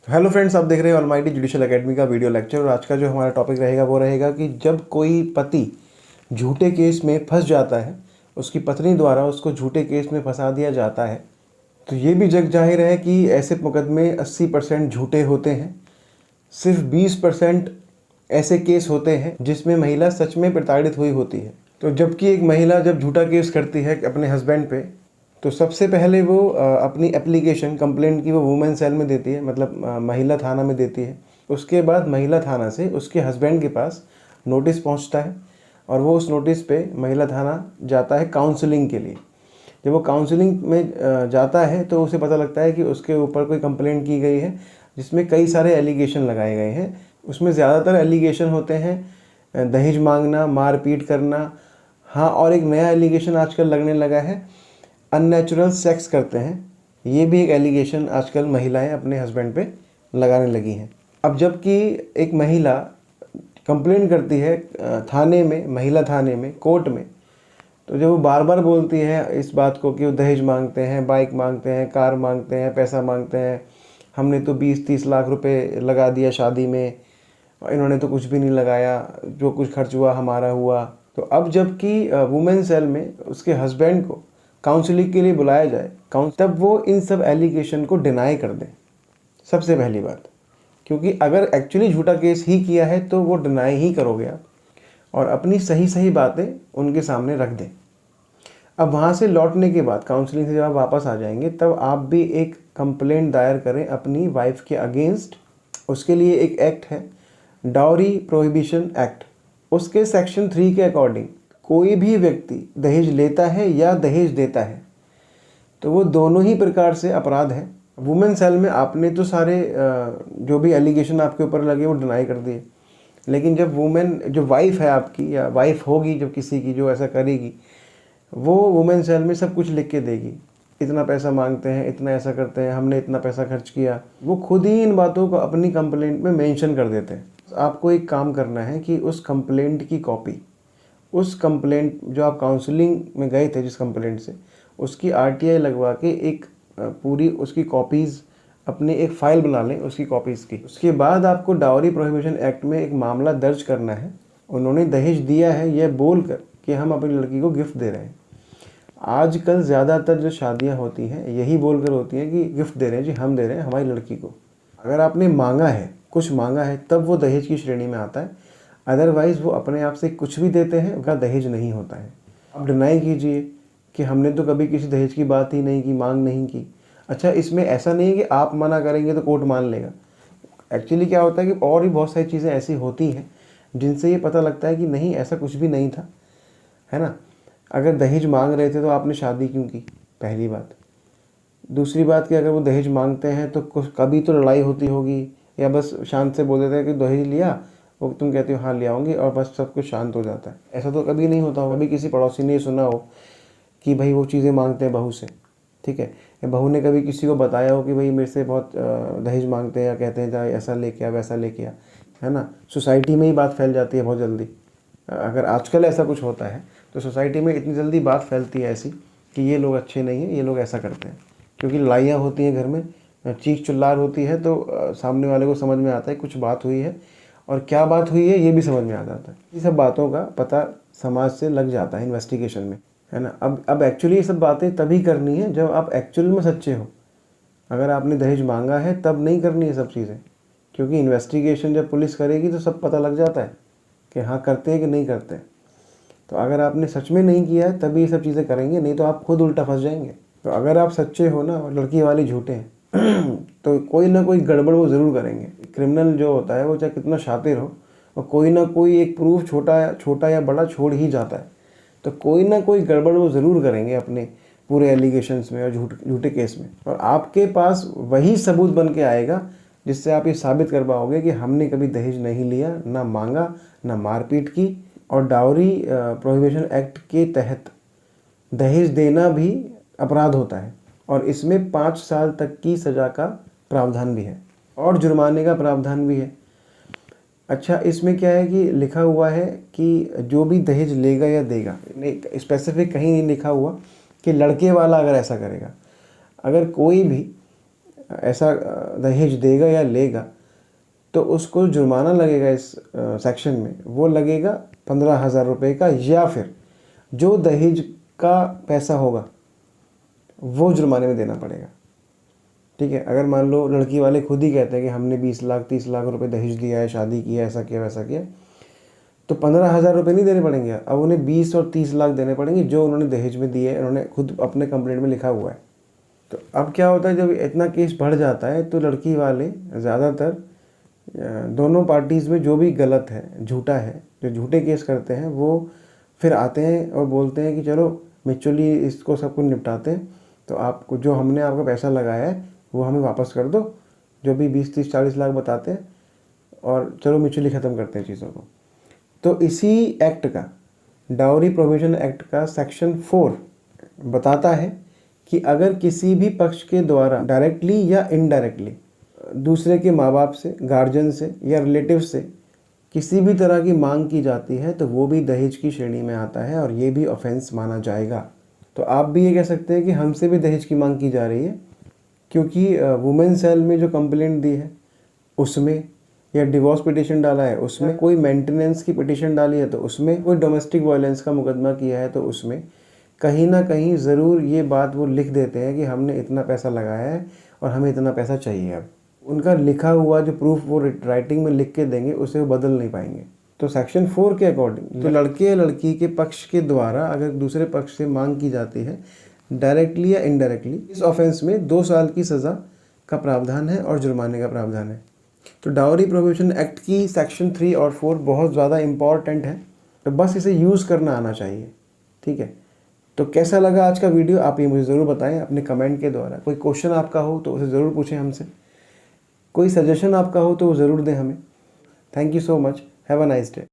Hello friends, आप देख रहे हैं ऑलमाइटी जुडिशियल एकेडमी का वीडियो लेक्चर। और आज का जो हमारा टॉपिक रहेगा वो रहेगा कि जब कोई पति झूठे केस में फंस जाता है, उसकी पत्नी द्वारा उसको झूठे केस में फंसा दिया जाता है, तो ये भी जग जाहिर है कि ऐसे मुकदमे 80% झूठे होते हैं। सिर्फ 20% ऐसे केस होते हैं जिसमें महिला सच में प्रताड़ित हुई होती है। तो जबकि एक महिला जब झूठा केस करती है अपने हस्बैंड पे, तो सबसे पहले वो अपनी एप्लीकेशन कंप्लेंट की वो वुमेन सेल में देती है, मतलब महिला थाना में देती है। उसके बाद महिला थाना से उसके हस्बैंड के पास नोटिस पहुंचता है और वो उस नोटिस पे महिला थाना जाता है काउंसलिंग के लिए। जब वो काउंसलिंग में जाता है तो उसे पता लगता है कि उसके ऊपर कोई कंप्लेंट की गई है जिसमें कई सारे एलिगेशन लगाए गए हैं। उसमें ज़्यादातर एलिगेशन होते हैं दहेज मांगना, मारपीट करना। हाँ, और एक नया एलिगेशन आजकल लगने लगा है, अननेचुरल सेक्स करते हैं। ये भी एक एलिगेशन आजकल महिलाएं अपने हस्बैंड पे लगाने लगी हैं। अब जबकि एक महिला कंप्लेंट करती है थाने में, महिला थाने में, कोर्ट में, तो जब वो बार बार बोलती है इस बात को कि वो दहेज मांगते हैं, बाइक मांगते हैं, कार मांगते हैं, पैसा मांगते हैं, हमने तो 20-30 लाख रुपए लगा दिया शादी में, इन्होंने तो कुछ भी नहीं लगाया, जो कुछ खर्च हुआ हमारा हुआ। तो अब जबकि वुमेन सेल में उसके हस्बैंड को काउंसलिंग के लिए बुलाया जाए, तब वो इन सब एलिगेशन को डिनाई कर दें, सबसे पहली बात। क्योंकि अगर एक्चुअली झूठा केस ही किया है तो वो डिनाई ही करोगे आप, और अपनी सही सही बातें उनके सामने रख दें। अब वहाँ से लौटने के बाद, काउंसलिंग से जब आप वापस आ जाएंगे, तब आप भी एक कंप्लेंट दायर करें अपनी वाइफ के अगेंस्ट। उसके लिए एक एक्ट है, डाउरी प्रोहिबिशन एक्ट। उसके सेक्शन 3 के अकॉर्डिंग कोई भी व्यक्ति दहेज लेता है या दहेज देता है तो वो दोनों ही प्रकार से अपराध है। वुमेन सेल में आपने तो सारे जो भी एलिगेशन आपके ऊपर लगे वो डिनाई कर दिए, लेकिन जब वुमेन, जो वाइफ है आपकी या वाइफ होगी जब किसी की जो ऐसा करेगी, वो वुमेन सेल में सब कुछ लिख के देगी। इतना पैसा मांगते हैं, इतना ऐसा करते हैं, हमने इतना पैसा खर्च किया। वो खुद ही इन बातों को अपनी कंप्लेंट में मेंशन कर देते हैं। आपको एक काम करना है कि उस कंप्लेंट की कॉपी, उस कंप्लेंट जो आप काउंसलिंग में गए थे जिस कंप्लेंट से, उसकी आरटीआई लगवा के एक पूरी उसकी कॉपीज़ अपने एक फ़ाइल बना लें उसकी कॉपीज़ की। उसके बाद आपको डाउरी प्रोहिबिशन एक्ट में एक मामला दर्ज करना है। उन्होंने दहेज दिया है यह बोलकर कि हम अपनी लड़की को गिफ्ट दे रहे हैं। आजकल ज़्यादातर जो शादियां होती हैं यही बोलकर होती हैं कि गिफ्ट दे रहे हैं जी, हम दे रहे हैं हमारी लड़की को। अगर आपने मांगा है, कुछ मांगा है, तब वो दहेज की श्रेणी में आता है। अदरवाइज़ वो अपने आप से कुछ भी देते हैं, उनका दहेज नहीं होता है। आप डिनाई कीजिए कि हमने तो कभी किसी दहेज की बात ही नहीं की, मांग नहीं की। अच्छा, इसमें ऐसा नहीं है कि आप मना करेंगे तो कोर्ट मान लेगा। एक्चुअली क्या होता है कि और भी बहुत सारी चीज़ें ऐसी होती हैं जिनसे ये पता लगता है कि नहीं, ऐसा कुछ भी नहीं था, है ना। अगर दहेज मांग रहे थे तो आपने शादी क्यों की, पहली बात। दूसरी बात कि अगर वो दहेज मांगते हैं तो कुछ कभी तो लड़ाई होती होगी, या बस शांत से बोल देते हैं कि दहेज लिया, वो तुम कहते हो हाँ ले आऊँगी, और बस सब कुछ शांत हो जाता है। ऐसा तो कभी नहीं होता होगा। कभी किसी पड़ोसी ने सुना हो कि भाई वो चीज़ें मांगते हैं बहू से, ठीक है, या बहू ने कभी किसी को बताया हो कि भाई मेरे से बहुत दहेज मांगते हैं, या कहते हैं जाए ऐसा लेके आ, वैसा लेके आ, है ना। सोसाइटी में ही बात फैल जाती है बहुत जल्दी। अगर आजकल ऐसा कुछ होता है तो सोसाइटी में इतनी जल्दी बात फैलती है ऐसी कि ये लोग अच्छे नहीं हैं, ये लोग ऐसा करते हैं। क्योंकि लड़ाइयाँ होती हैं घर में, चीख चिल्लार होती है, तो सामने वाले को समझ में आता है कुछ बात हुई है, और क्या बात हुई है ये भी समझ में आ जाता है। ये सब बातों का पता समाज से लग जाता है इन्वेस्टिगेशन में, है ना। अब एक्चुअली ये सब बातें तभी करनी है जब आप एक्चुअल में सच्चे हो। अगर आपने दहेज मांगा है तब नहीं करनी है सब चीज़ें, क्योंकि इन्वेस्टिगेशन जब पुलिस करेगी तो सब पता लग जाता है कि हाँ करते हैं कि नहीं करते। तो अगर आपने सच में नहीं किया है तभी ये सब चीज़ें करेंगे, नहीं तो आप खुद उल्टा फंस जाएंगे। तो अगर आप सच्चे हो ना और लड़की वाले झूठे हैं तो कोई ना कोई गड़बड़ वो ज़रूर करेंगे। क्रिमिनल जो होता है वो चाहे कितना शातिर हो, और कोई ना कोई एक प्रूफ छोटा या बड़ा छोड़ ही जाता है। तो कोई ना कोई गड़बड़ वो ज़रूर करेंगे अपने पूरे एलिगेशंस में और झूठे केस में। और आपके पास वही सबूत बन के आएगा जिससे आप ये साबित कर पाओगे कि हमने कभी दहेज नहीं लिया, ना मांगा, ना मारपीट की। और डाउरी प्रोहिबिशन एक्ट के तहत दहेज देना भी अपराध होता है, और इसमें 5 साल तक की सज़ा का प्रावधान भी है और जुर्माने का प्रावधान भी है। अच्छा, इसमें क्या है कि लिखा हुआ है कि जो भी दहेज लेगा या देगा, स्पेसिफिक कहीं नहीं लिखा हुआ कि लड़के वाला अगर ऐसा करेगा। अगर कोई भी ऐसा दहेज देगा या लेगा तो उसको जुर्माना लगेगा इस सेक्शन में, वो लगेगा 15,000 रुपये का, या फिर जो दहेज का पैसा होगा वो जुर्माने में देना पड़ेगा। ठीक है, अगर मान लो लड़की वाले खुद ही कहते हैं कि हमने 20 लाख 30 लाख रुपए दहेज दिया है, शादी की है, ऐसा किया वैसा किया, तो 15,000 रुपये नहीं देने पड़ेंगे, अब उन्हें 20 और 30 लाख देने पड़ेंगे जो उन्होंने दहेज में दिए, उन्होंने खुद अपने कंप्लेंट में लिखा हुआ है। तो अब क्या होता है, जब इतना केस बढ़ जाता है तो लड़की वाले ज़्यादातर दोनों पार्टीज़ में जो भी गलत है, झूठा है, जो झूठे केस करते हैं, वो फिर आते हैं और बोलते हैं कि चलो म्यूचुअली इसको सब कुछ निपटाते हैं, तो आपको जो हमने आपका पैसा लगाया है वो हमें वापस कर दो, जो भी 20 30 40 लाख बताते हैं, और चलो म्यूचुअली ख़त्म करते हैं चीज़ों को। तो इसी एक्ट का, डाउरी प्रोविजन एक्ट का सेक्शन 4 बताता है कि अगर किसी भी पक्ष के द्वारा डायरेक्टली या इनडायरेक्टली दूसरे के माँ बाप से, गार्जियन से या रिलेटिव से किसी भी तरह की मांग की जाती है तो वो भी दहेज की श्रेणी में आता है और ये भी ऑफेंस माना जाएगा। तो आप भी ये कह सकते हैं कि हमसे भी दहेज की मांग की जा रही है, क्योंकि वुमेन सेल में जो कंप्लेंट दी है उसमें, या डिवोर्स पिटिशन डाला है उसमें, कोई मेंटेनेंस की पिटिशन डाली है तो उसमें, कोई डोमेस्टिक वायलेंस का मुकदमा किया है तो उसमें कहीं ना कहीं ज़रूर ये बात वो लिख देते हैं कि हमने इतना पैसा लगाया है और हमें इतना पैसा चाहिए। अब उनका लिखा हुआ जो प्रूफ वो राइटिंग में लिख के देंगे उसे वो बदल नहीं पाएंगे। तो सेक्शन 4 के अकॉर्डिंग तो लड़के या लड़की के पक्ष के द्वारा अगर दूसरे पक्ष से मांग की जाती है डायरेक्टली या इनडायरेक्टली, इस ऑफेंस में 2 साल की सज़ा का प्रावधान है और जुर्माने का प्रावधान है। तो डाउरी प्रोहिबिशन एक्ट की सेक्शन 3 और 4 बहुत ज़्यादा इम्पॉर्टेंट है, तो बस इसे यूज़ करना आना चाहिए। ठीक है, तो कैसा लगा आज का वीडियो आप ये मुझे ज़रूर बताएं अपने कमेंट के द्वारा। कोई क्वेश्चन आपका हो तो उसे ज़रूर पूछें हमसे, कोई सजेशन आपका हो तो वो ज़रूर दें हमें। Thank you so much, have a nice day.